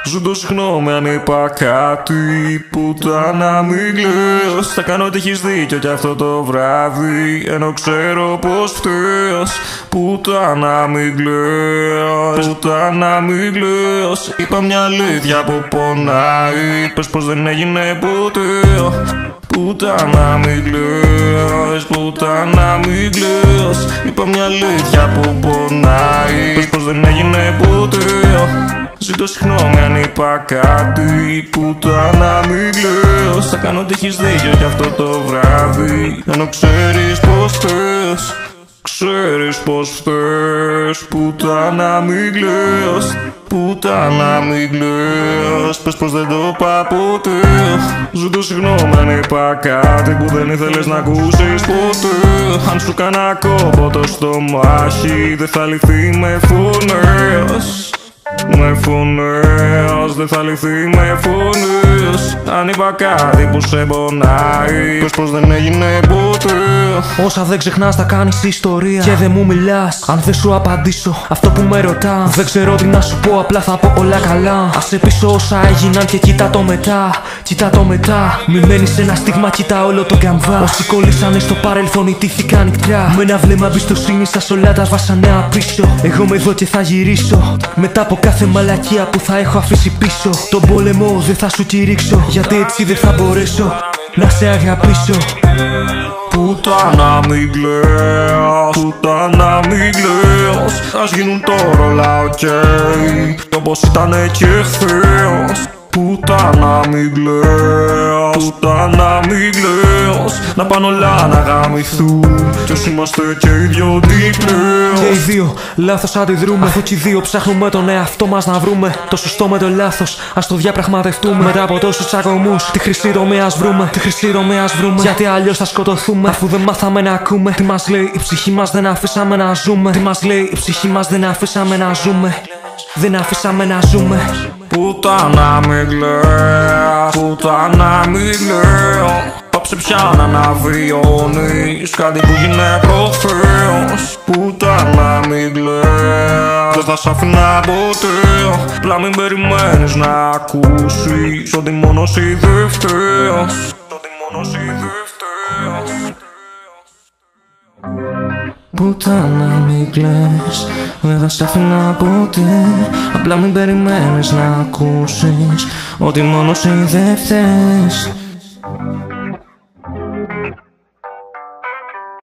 Ζουν το συγγνώμη αν είπα κάτι. Πουτάνα μην κλαις. Θα κάνω ότι έχεις δίκιο κι αυτό το βράδυ, ενώ ξέρω πως φταίς. Πουτάνα μην κλαις. Πουτάνα μην κλαις. Είπα μια αλήθεια που πονάει. Πες πως δεν έγινε ποτέ. Πουτάνα μην κλαις. Πουτάνα μην κλαις. Είπα μια αλήθεια που πονάει. Πες πως δεν έγινε ποτέ. Ζητώ συγγνώμη αν είπα κάτι. Πουτάνα μην κλαις. Θα κάνω ότι έχεις δίκιο κι αυτό το βράδυ, ενώ ξέρεις πως φταίς. Ξέρεις πως φταίς. Πουτάνα μην κλαις. Πουτάνα μην κλαις. Πες πως δεν το είπα ποτέ. Ζητώ συγγνώμη αν είπα κάτι που δεν ήθελες να ακούσεις ποτέ. Αν σου κάνα κόμπο το στομάχι, δεν θα λυθεί με φωνές. Με φωνές, δεν θα λυθεί με φωνές. Αν είπα κάτι που σε πονάει, πες πως δεν έγινε ποτέ. Όσα δεν ξεχνάς θα κάνεις ιστορία και δεν μου μιλάς αν δεν σου απαντήσω αυτό που με ρωτάς. Δεν ξέρω τι να σου πω, απλά θα πω όλα καλά. Άσε πίσω όσα έγιναν και κοίτα το μετά. Κοίτα το μετά. Μη μένεις σε ένα στίγμα, κοίτα όλο το καμβά. Όσοι κολλήσανε στο παρελθόν ιτήθηκαν νυχτρά. Με ένα βλέμμα εμπιστοσύνη σας όλα τα βάσανε απίσω. Εγώ είμαι εδώ και θα γυρίσω. Μετά από κάθε μαλακία που θα έχω αφήσει πίσω, τον πόλεμο δεν θα σου κηρύξω, γιατί έτσι δεν θα μπορέσω να σε αγαπήσω. Πουτάνα μην κλαις. Πουτάνα μην κλαις. Ας γίνουν τώρα όλα οκ, όπως ήτανε και χθες. Πουτάνα μην κλαις. Πουτάνα μην κλαις. Να πάνε όλα να γαμηθούν κι όσοι είμαστε και οι δυο διπλές. Και οι δύο λάθος αντιδρούμε, αφού και οι δύο ψάχνουμε τον εαυτό μας να βρούμε το σωστό με το λάθος, ας το διαπραγματευτούμε. Μετά από τόσους τσακωμούς, τη χρυσή δομή ας βρούμε. Τη χρυσή δομή ας βρούμε, γιατί αλλιώς θα σκοτωθούμε, αφού δεν μάθαμε να ακούμε. Τι μας λέει η ψυχή μας, δεν αφήσαμε να ζούμε. Τι μας λέει η ψυχή μας, δεν αφήσαμε να ζούμε. Δεν αφήσαμε να ζούμε. Πουτάνα μην κλαις. Πουτάνα μην κλαις. Πάψε πια να αναβιώνεις κάτι που γίνε προχθές. Πουτάνα μην κλαις. Δεν θα σ' αφήνα ποτέ. Απλά μην περιμένεις να ακούσεις ότι μόνο εσύ δεν φταίς. Ότι μόνο εσύ δεν φταίς. Πουτάνα μην κλαις. Δεν θα σ' αφήνα ποτέ. Απλά μην περιμένεις να ακούσεις ότι μόνο εσύ δεν φταίς.